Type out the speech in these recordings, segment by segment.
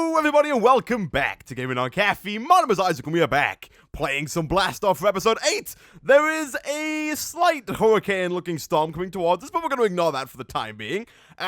Hello everybody and welcome back to Gaming on Caffeine. My name is Isaac and we are back playing some Blast Off for episode 8. There is a slight hurricane looking storm coming towards us, but we're going to ignore that for the time being.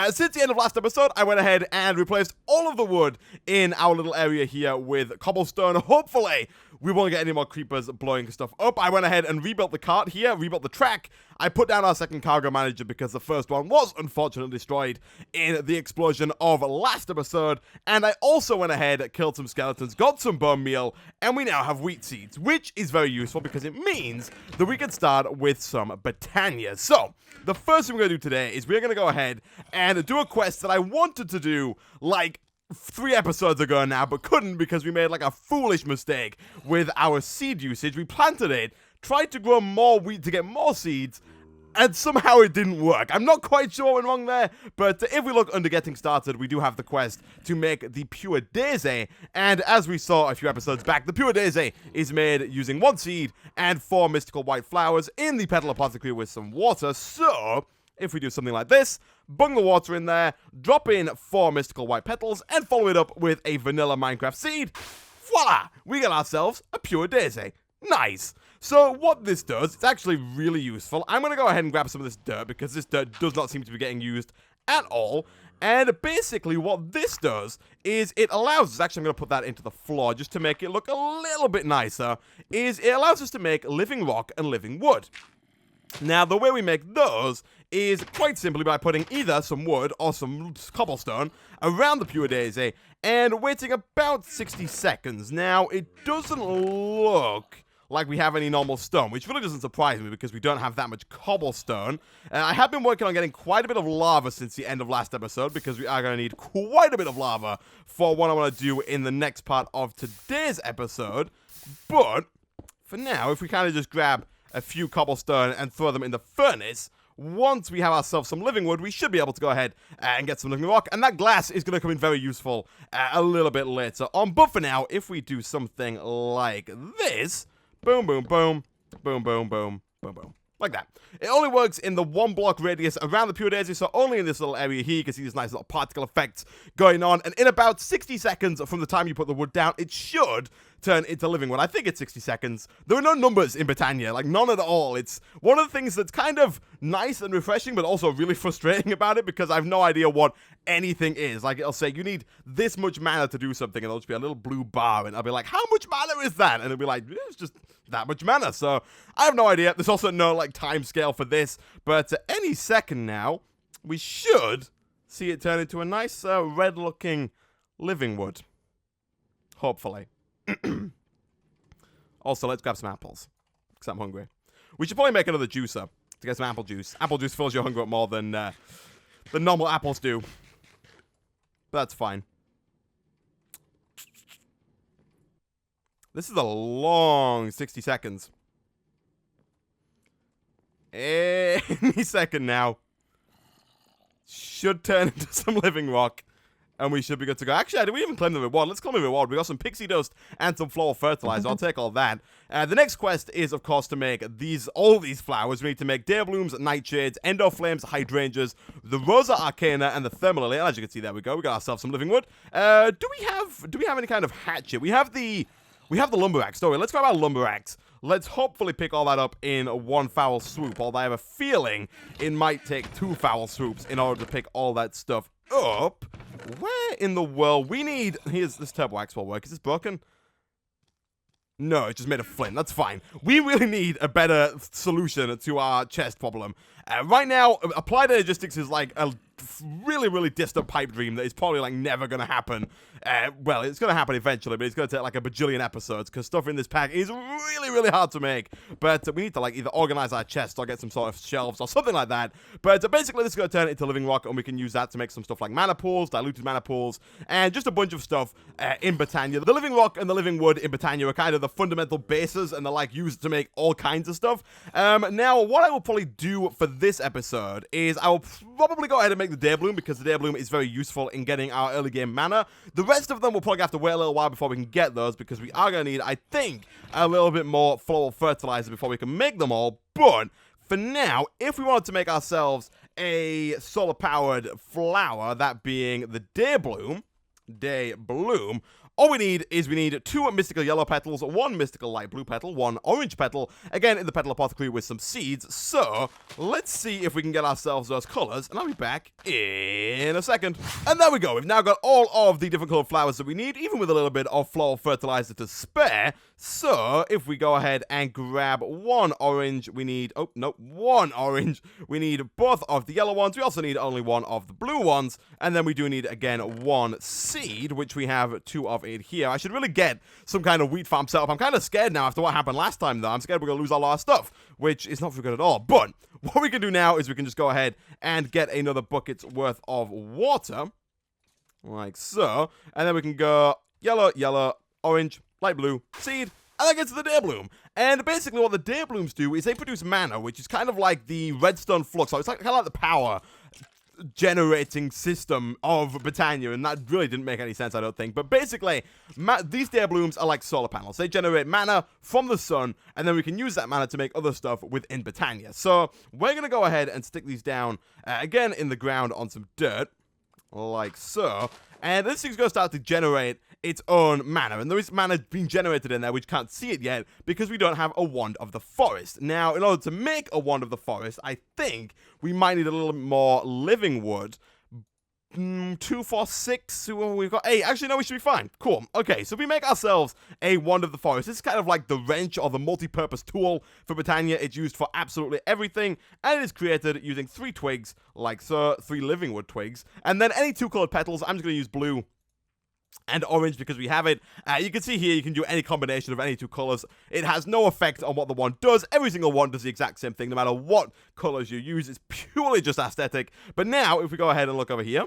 Since the end of last episode, I went ahead and replaced all of the wood in our little area here with cobblestone. Hopefully, we won't get any more creepers blowing stuff up. I went ahead and rebuilt the cart here, rebuilt the track. I put down our second cargo manager because the first one was unfortunately destroyed in the explosion of last episode. And I also went ahead, killed some skeletons, got some bone meal, and we now have wheat seeds, which is very useful because it means that we can start with some Botania. So, the first thing we're going to do today is we're going to go ahead and do a quest that I wanted to do, like, 3 episodes ago now, but couldn't because we made, like, a foolish mistake with our seed usage. We planted it, tried to grow more wheat to get more seeds, and somehow it didn't work. I'm not quite sure what went wrong there, but if we look under getting started, we do have the quest to make the pure daisy, and as we saw a few episodes back, the pure daisy is made using 1 seed and 4 mystical white flowers in the petal apothecary with some water. So if we do something like this, bung the water in there, drop in 4 mystical white petals, and follow it up with a vanilla Minecraft seed, voila! We get ourselves a pure daisy. Nice! So what this does, it's actually really useful. I'm going to go ahead and grab some of this dirt because this dirt does not seem to be getting used at all. And basically what this does is it allows us, actually I'm going to put that into the floor just to make it look a little bit nicer, is it allows us to make living rock and living wood. Now, the way we make those is quite simply by putting either some wood or some cobblestone around the pure daisy and waiting about 60 seconds. Now, it doesn't look like we have any normal stone, which really doesn't surprise me because we don't have that much cobblestone. I have been working on getting quite a bit of lava since the end of last episode because we are going to need quite a bit of lava for what I want to do in the next part of today's episode. But for now, if we kind of just grab a few cobblestone and throw them in the furnace, once we have ourselves some living wood, we should be able to go ahead and get some living rock, and that glass is going to come in very useful a little bit later on. But for now, if we do something like this, boom, boom, boom, boom, boom, boom, boom, boom, like that. It only works in the 1 block radius around the pure daisy, so only in this little area here you can see these nice little particle effects going on, and in about 60 seconds from the time you put the wood down, it should turn into living wood. I think it's 60 seconds. There are no numbers in Botania, like none at all. It's one of the things that's kind of nice and refreshing, but also really frustrating about it because I have no idea what anything is. Like, it'll say, you need this much mana to do something, and it'll just be a little blue bar, and I'll be like, how much mana is that? And it'll be like, it's just that much mana. So I have no idea. There's also no, like, time scale for this, but any second now, we should see it turn into a nice red-looking living wood. Hopefully. Also, let's grab some apples, because I'm hungry. We should probably make another juicer to get some apple juice. Apple juice fills your hunger up more than normal apples do. But that's fine. This is a long 60 seconds. Any second now. Should turn into some living rock. And we should be good to go. Actually, did we even claim the reward? Let's claim the reward. We got some pixie dust and some floral fertilizer. I'll take all that. The next quest is, of course, to make all these flowers. We need to make day blooms, nightshades, endo flames, hydrangeas, the rosa arcana, and the thermal lily. And as you can see, there we go. We got ourselves some living wood. Do we have any kind of hatchet? We have the lumber axe. Don't we? Let's grab our lumber axe. Let's hopefully pick all that up in 1 foul swoop. Although I have a feeling it might take 2 foul swoops in order to pick all that stuff up. Where in the world? We need... Here's this turbo axe will work. Is this broken? No, it's just made of flint. That's fine. We really need a better solution to our chest problem. Right now, applied logistics is like a really, really distant pipe dream that is probably like never going to happen. Well, it's going to happen eventually, but it's going to take like a bajillion episodes because stuff in this pack is really, really hard to make. But we need to like either organize our chests or get some sort of shelves or something like that. But basically, this is going to turn it into living rock, and we can use that to make some stuff like mana pools, diluted mana pools, and just a bunch of stuff in Botania. The living rock and the living wood in Botania are kind of the fundamental bases, and they're like used to make all kinds of stuff. Now, what I will probably do for this episode is I will probably go ahead and make the day bloom because the day bloom is very useful in getting our early game mana. The rest of them will probably have to wait a little while before we can get those because we are going to need, I think, a little bit more floral fertilizer before we can make them all. But for now, if we wanted to make ourselves a solar-powered flower, that being the day bloom, day bloom, all we need is 2 mystical yellow petals, 1 mystical light blue petal, 1 orange petal, again in the petal apothecary with some seeds. So let's see if we can get ourselves those colors, and I'll be back in a second. And there we go, we've now got all of the different colored flowers that we need, even with a little bit of floral fertilizer to spare. So if we go ahead and grab 1 orange, we need, 1 orange, we need both of the yellow ones, we also need only 1 of the blue ones, and then we do need again 1 seed, which we have 2 of it here. I should really get some kind of wheat farm set up. I'm kind of scared now after what happened last time, though. I'm scared we're going to lose a lot of stuff, which is not very good at all. But what we can do now is we can just go ahead and get another bucket's worth of water, like so, and then we can go yellow, yellow, orange, light blue, seed, and that gets to the day bloom. And basically what the day blooms do is they produce mana, which is kind of like the redstone flux. So it's kind of like the power generating system of Botania, and that really didn't make any sense, I don't think. But basically, these day blooms are like solar panels. They generate mana from the sun, and then we can use that mana to make other stuff within Botania. So we're going to go ahead and stick these down, again, in the ground on some dirt, like so. And this thing's going to start to generate its own mana, and there is mana being generated in there. We can't see it yet because we don't have a Wand of the Forest. Now, in order to make a Wand of the Forest, I think we might need a little bit more living wood. 2, 4, 6, we've got 8. Actually, no, we should be fine. Cool. Okay, so we make ourselves a Wand of the Forest. This is kind of like the wrench or the multi-purpose tool for Botania. It's used for absolutely everything, and it is created using 3 twigs, like so, 3 living wood twigs, and then any 2 colored petals. I'm just going to use blue and orange because we have it. You can see here you can do any combination of any 2 colors. It has no effect on what the wand does. Every single wand does the exact same thing no matter what colors you use. It's purely just aesthetic. But now if we go ahead and look over here,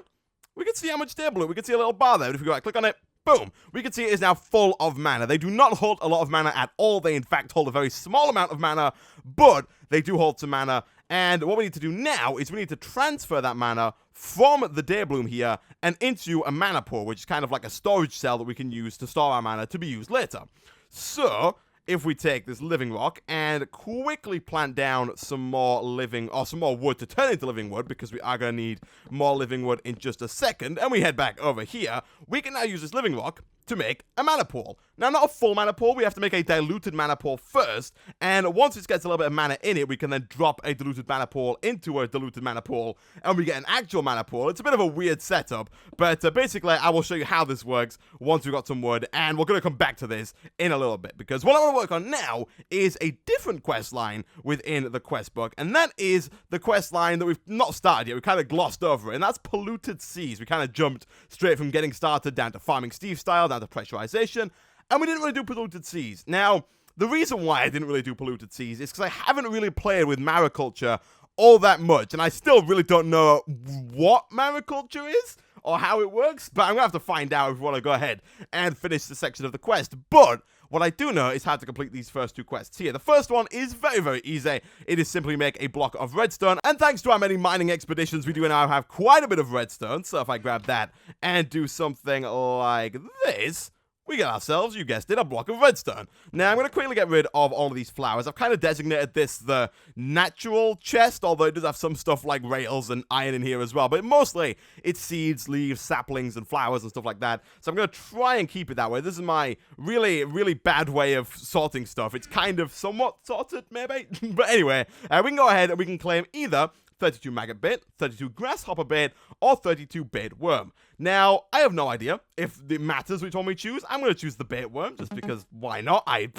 we can see how much day blue. We can see a little bar there. If we go ahead, click on it, boom, we can see it is now full of mana. They do not hold a lot of mana at all. They in fact hold a very small amount of mana, but they do hold some mana. And what we need to do now is we need to transfer that mana from the day bloom here and into a mana pool, which is kind of like a storage cell that we can use to store our mana to be used later. So if we take this living rock and quickly plant down some more wood to turn into living wood, because we are going to need more living wood in just a second, and we head back over here, we can now use this living rock to make a mana pool. Now, not a full mana pool, we have to make a diluted mana pool first, and once it gets a little bit of mana in it, we can then drop a diluted mana pool into a diluted mana pool, and we get an actual mana pool. It's a bit of a weird setup, but basically, I will show you how this works once we've got some wood, and we're going to come back to this in a little bit, because what I want to work on now is a different quest line within the quest book, and that is the quest line that we've not started yet. We kind of glossed over it, and that's Polluted Seas. We kind of jumped straight from getting started down to Farming Steve style, down to pressurization, and we didn't really do Polluted Seas. Now, the reason why I didn't really do Polluted Seas is because I haven't really played with mariculture all that much, and I still really don't know what mariculture is or how it works, but I'm going to have to find out if we want to go ahead and finish the section of the quest. But what I do know is how to complete these first 2 quests here. The first one is very, very easy. It is simply make a block of redstone, and thanks to our many mining expeditions, we do now have quite a bit of redstone. So if I grab that and do something like this, we get ourselves, you guessed it, a block of redstone. Now, I'm going to quickly get rid of all of these flowers. I've kind of designated this the natural chest, although it does have some stuff like rails and iron in here as well. But mostly, it's seeds, leaves, saplings, and flowers and stuff like that. So I'm going to try and keep it that way. This is my really, really bad way of sorting stuff. It's kind of somewhat sorted, maybe. But anyway, we can go ahead and we can claim either 32 maggot bait, 32 grasshopper bait, or 32 bait worm. Now, I have no idea if it matters which one we choose. I'm going to choose the bait worm, just because why not? I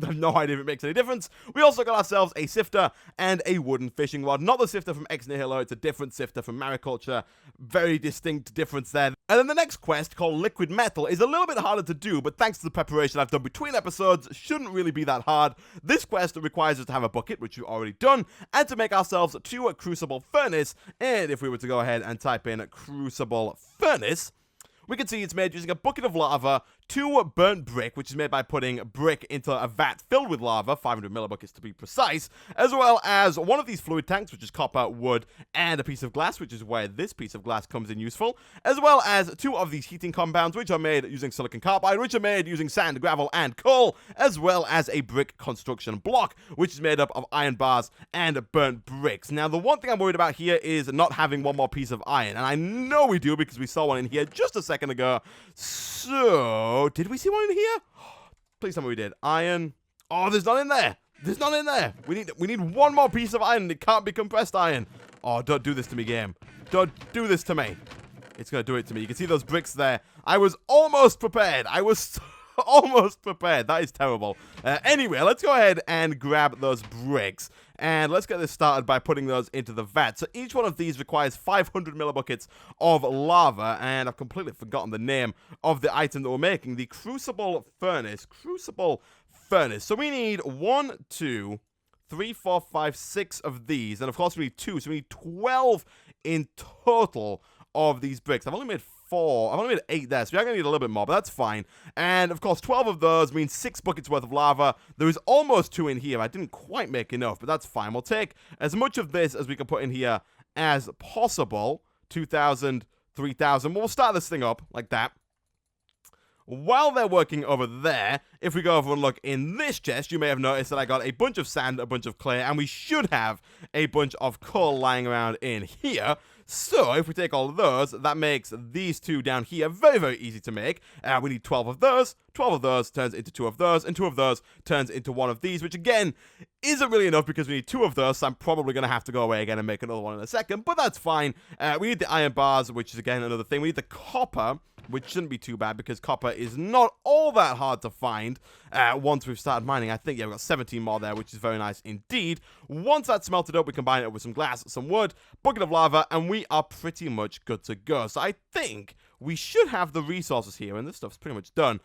have no idea if it makes any difference. We also got ourselves a sifter and a wooden fishing rod. Not the sifter from Ex Nihilo, it's a different sifter from mariculture. Very distinct difference there. And then the next quest, called Liquid Metal, is a little bit harder to do, but thanks to the preparation I've done between episodes, shouldn't really be that hard. This quest requires us to have a bucket, which we've already done, and to make ourselves 2 Crucible Furnace. And if we were to go ahead and type in Crucible Furnace, we can see it's made using a bucket of lava, 2 burnt brick, which is made by putting brick into a vat filled with lava, 500 millibuckets to be precise, as well as one of these fluid tanks, which is copper, wood, and a piece of glass, which is where this piece of glass comes in useful, as well as 2 of these heating compounds, which are made using silicon carbide, which are made using sand, gravel, and coal, as well as a brick construction block, which is made up of iron bars and burnt bricks. Now, the one thing I'm worried about here is not having one more piece of iron, and I know we do because we saw one in here just a second second ago. So, did we see one in here? Please tell me we did. Iron. Oh, there's none in there. There's none in there. We need one more piece of iron. It can't be compressed iron. Oh, don't do this to me, game. Don't do this to me. It's going to do it to me. You can see those bricks there. I was almost prepared. I was almost prepared. That is terrible. Anyway, let's go ahead and grab those bricks. And let's get this started by putting those into the vat. So each one of these requires 500 millibuckets of lava. And I've completely forgotten the name of the item that we're making. The Crucible Furnace. Crucible Furnace. So we need 1, 2, 3, 4, 5, 6 of these. And of course we need 2. So we need 12 in total of these bricks. I've only made 4. I've only made 8 there, so we're going to need a little bit more, but that's fine. And, of course, 12 of those means 6 buckets worth of lava. There is almost 2 in here. I didn't quite make enough, but that's fine. We'll take as much of this as we can put in here as possible. 2,000, 3,000. We'll start this thing up like that. While they're working over there, if we go over and look in this chest, you may have noticed that I got a bunch of sand, a bunch of clay, and we should have a bunch of coal lying around in here. So, if we take all of those, that makes these 2 down here very, very easy to make. We need 12 of those. 12 of those turns into 2 of those, and 2 of those turns into 1 of these, which, again, isn't really enough because we need 2 of those, so I'm probably going to have to go away again and make another one in a second, but that's fine. We need the iron bars, which is, again, another thing. We need the copper, which shouldn't be too bad because copper is not all that hard to find once we've started mining. I think, yeah, we've got 17 more there, which is very nice indeed. Once that's smelted up, we combine it with some glass, some wood, bucket of lava, and we are pretty much good to go. So I think we should have the resources here, and this stuff's pretty much done,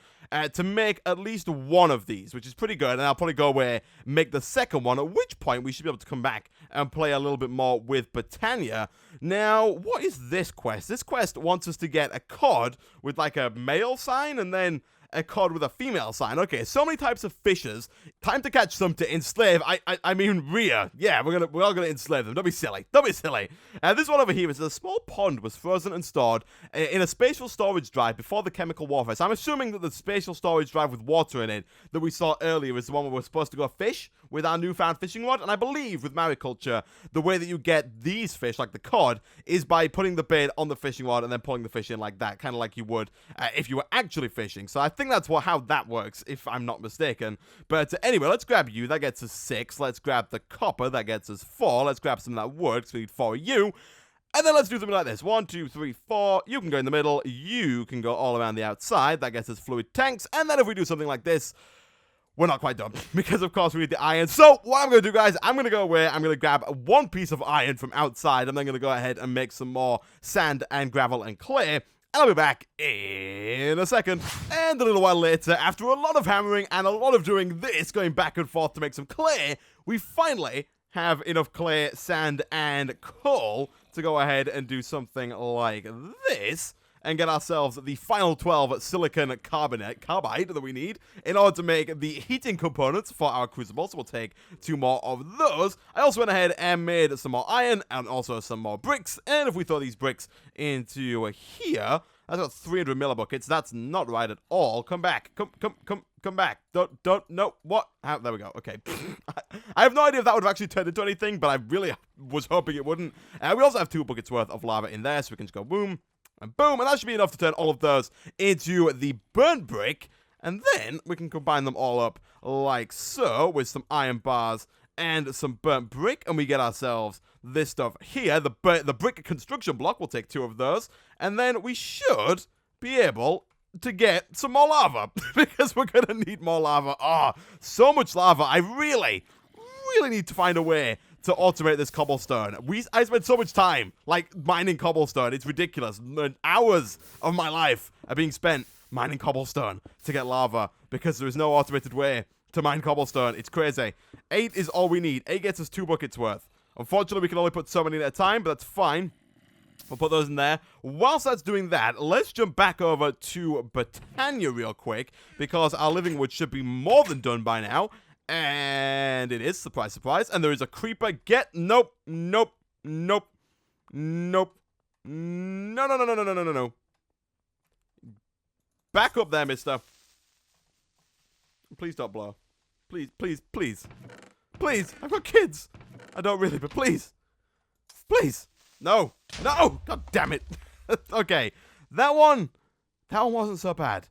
to make at least 1 of these, which is pretty good, and I'll probably go away, make the second one, at which point we should be able to come back and play a little bit more with Botania. Now, what is this quest? This quest wants us to get a cod with, like, a male sign, and then a cod with a female sign. Okay, so many types of fishes. Time to catch some to enslave. I mean rear. Yeah, we're all gonna enslave them. Don't be silly. Don't be silly. This one over here is a small pond was frozen and stored in a spatial storage drive before the chemical warfare. So I'm assuming that the spatial storage drive with water in it that we saw earlier is the one where we're supposed to go fish with our newfound fishing rod. And I believe with mariculture, the way that you get these fish, like the cod, is by putting the bait on the fishing rod and then pulling the fish in like that, kind of like you would if you were actually fishing. So I think that's how that works, if I'm not mistaken. But anyway, let's grab you. That gets us 6. Let's grab the copper. That gets us 4. Let's grab some of that wood, because we need 4 of you. And then let's do something like this. 1, 2, 3, 4. You can go in the middle. You can go all around the outside. That gets us fluid tanks. And then if we do something like this, we're not quite done, because of course we need the iron. So what I'm going to do, guys, I'm going to go away. I'm going to grab 1 piece of iron from outside. I'm then going to go ahead and make some more sand and gravel and clay. And I'll be back in a second. And a little while later, after a lot of hammering and a lot of doing this, going back and forth to make some clay, we finally have enough clay, sand, and coal to go ahead and do something like this. And get ourselves the final 12 silicon carbide that we need in order to make the heating components for our crucible. So we'll take 2 more of those. I also went ahead and made some more iron and also some more bricks. And if we throw these bricks into here, that's got 300 millibuckets. That's not right at all. Come back. Come back. No, what? There we go. Okay. I have no idea if that would have actually turned into anything, but I really was hoping it wouldn't. We also have 2 buckets worth of lava in there, so we can just go boom. And boom, and that should be enough to turn all of those into the burnt brick. And then we can combine them all up like so with some iron bars and some burnt brick. And we get ourselves this stuff here. The brick construction block, we'll take 2 of those. And then we should be able to get some more lava. Because we're going to need more lava. Oh, so much lava. I really need to find a way to automate this cobblestone. I spent so much time, like, mining cobblestone. It's ridiculous. Hours of my life are being spent mining cobblestone to get lava because there is no automated way to mine cobblestone. It's crazy. 8 is all we need. 8 gets us 2 buckets worth. Unfortunately, we can only put so many at a time, but that's fine. We'll put those in there. Whilst that's doing that, let's jump back over to Botania real quick because our living wood should be more than done by now. And it is, surprise, surprise. And there is a creeper. Nope. No. Back up there, mister. Please don't blow. Please. Please, I've got kids. I don't really, but please. Please. No. God damn it. Okay. That one That one wasn't so bad.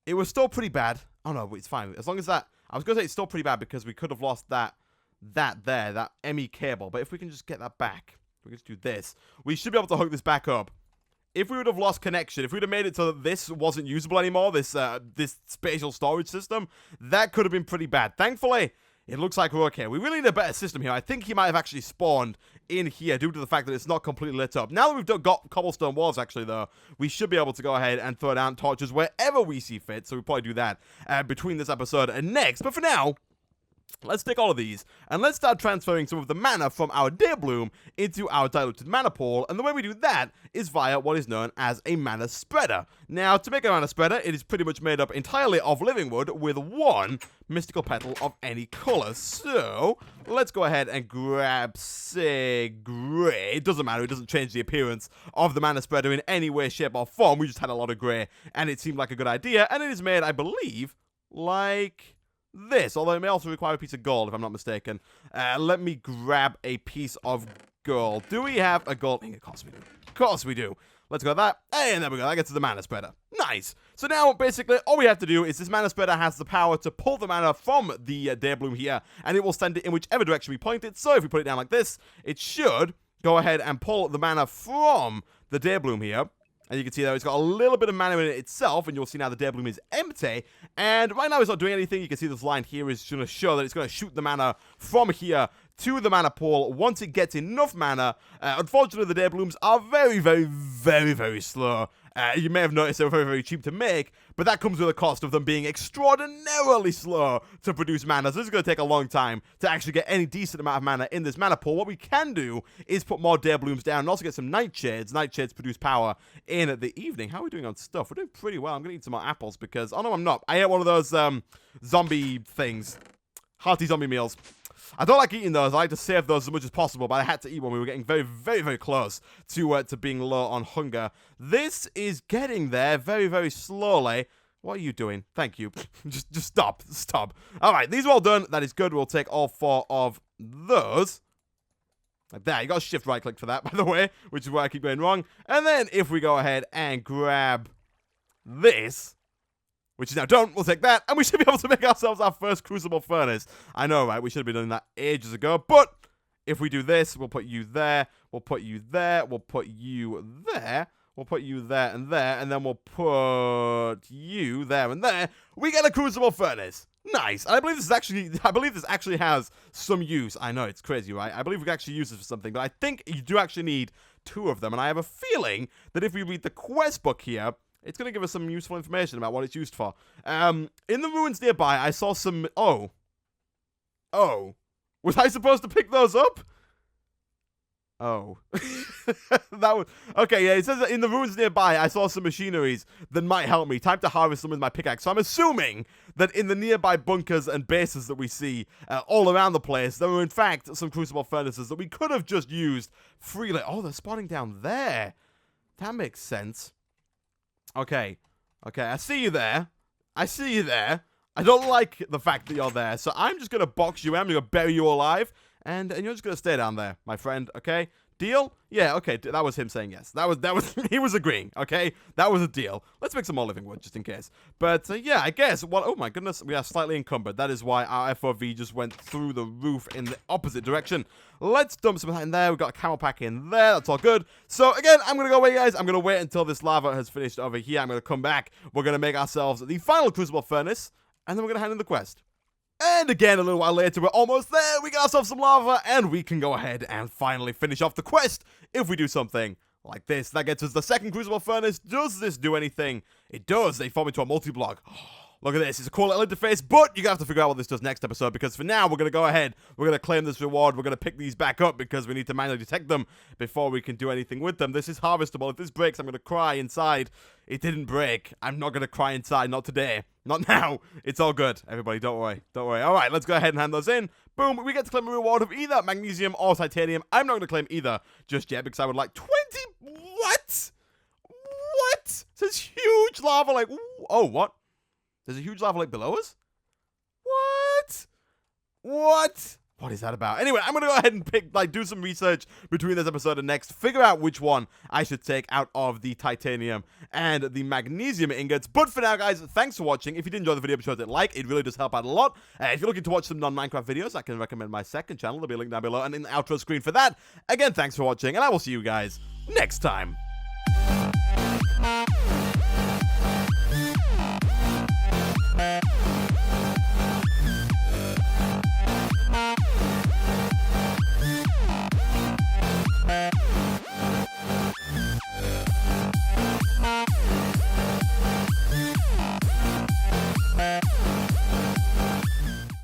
It was still pretty bad. Oh, no, it's fine. As long as that... I was going to say it's still pretty bad because we could have lost that ME cable. But if we can just get that back, we can just do this. We should be able to hook this back up. If we would have lost connection, if we would have made it so that this wasn't usable anymore, this spatial storage system, that could have been pretty bad. Thankfully, it looks like we're okay. We really need a better system here. I think he might have actually spawned in here due to the fact that it's not completely lit up. Now that we've got cobblestone walls, actually, though, we should be able to go ahead and throw down torches wherever we see fit. So we'll probably do that between this episode and next. But for now, let's take all of these, and let's start transferring some of the mana from our Day Bloom into our diluted mana pool, and the way we do that is via what is known as a mana spreader. Now, to make a mana spreader, it is pretty much made up entirely of living wood with one mystical petal of any color. So, let's go ahead and grab, say, gray. It doesn't matter, it doesn't change the appearance of the mana spreader in any way, shape, or form. We just had a lot of gray, and it seemed like a good idea, and it is made, I believe, like this, although it may also require a piece of gold, if I'm not mistaken. Let me grab a piece of gold. Do we have a gold? Of course we do. Of course we do. Let's go with that. And there we go. That gets to the mana spreader. Nice. So now, basically, all we have to do is this mana spreader has the power to pull the mana from the Day Bloom here, and it will send it in whichever direction we point it. So if we put it down like this, it should go ahead and pull the mana from the Day Bloom here. And you can see there it's got a little bit of mana in it itself, and you'll see now the Day Bloom is empty. And right now it's not doing anything. You can see this line here is going to show that it's going to shoot the mana from here to the mana pool once it gets enough mana. Unfortunately, the Day Blooms are very, very, very, very slow. You may have noticed they're very, very cheap to make, but that comes with a cost of them being extraordinarily slow to produce mana. So this is going to take a long time to actually get any decent amount of mana in this mana pool. What we can do is put more Day Blooms down and also get some nightshades. Nightshades produce power in the evening. How are we doing on stuff? We're doing pretty well. I'm going to eat some more apples because... Oh, no, I'm not. I ate one of those zombie things. Hearty zombie meals. I don't like eating those. I like to save those as much as possible, but I had to eat one. We were getting very, very, very close to being low on hunger. This is getting there very, very slowly. What are you doing? Thank you. just stop. Stop. All right, these are all done. That is good. We'll take all 4 of those. Like that. You got to shift right click for that, by the way, which is where I keep going wrong. And then if we go ahead and grab this, which is now done, we'll take that, and we should be able to make ourselves our first Crucible furnace. I know, right? We should have been doing that ages ago, but if we do this, we'll put you there, we'll put you there, we'll put you there, we'll put you there, and then we'll put you there and there. We get a Crucible furnace. Nice. And I believe this actually has some use. I know, it's crazy, right? I believe we can actually use this for something, but I think you do actually need 2 of them, and I have a feeling that if we read the quest book here, it's going to give us some useful information about what it's used for. In the ruins nearby, I saw some... Oh. Was I supposed to pick those up? Oh. That was... Okay, yeah, it says that in the ruins nearby, I saw some machineries that might help me. Time to harvest them with my pickaxe. So I'm assuming that in the nearby bunkers and bases that we see all around the place, there were in fact some Crucible furnaces that we could have just used freely. Oh, they're spawning down there. That makes sense. Okay, I see you there. I don't like the fact that you're there, so I'm just going to box you in. I'm going to bury you alive, and you're just going to stay down there, my friend, okay? Deal? Yeah, okay, that was him saying yes. That was he was agreeing, okay? That was a deal. Let's make some more living wood, just in case. But, yeah, I guess, well, oh my goodness, we are slightly encumbered. That is why our FOV just went through the roof in the opposite direction. Let's dump some of that in there. We've got a camel pack in there. That's all good. So, again, I'm going to go away, guys. I'm going to wait until this lava has finished over here. I'm going to come back. We're going to make ourselves the final Crucible furnace, and then we're going to hand in the quest. And again, a little while later, we're almost there. We got ourselves some lava, and we can go ahead and finally finish off the quest if we do something like this. That gets us the second Crucible furnace. Does this do anything? It does. They form into a multi-block. Look at this. It's a cool little interface, but you're going to have to figure out what this does next episode, because for now, we're going to go ahead. We're going to claim this reward. We're going to pick these back up because we need to manually detect them before we can do anything with them. This is harvestable. If this breaks, I'm going to cry inside. It didn't break. I'm not going to cry inside. Not today. Not now. It's all good. Everybody, don't worry. Don't worry. All right, let's go ahead and hand those in. Boom. We get to claim a reward of either magnesium or titanium. I'm not going to claim either just yet because I would like 20... What? What? There's huge lava like... Oh, what? There's a huge lava lake below us? What? What? What is that about? Anyway, I'm gonna go ahead and do some research between this episode and next, figure out which one I should take out of the titanium and the magnesium ingots. But for now, guys, thanks for watching. If you did enjoy the video, be sure to hit like. It really does help out a lot. If you're looking to watch some non-Minecraft videos, I can recommend my second channel. There'll be a link down below and in the outro screen for that. Again, thanks for watching, and I will see you guys next time.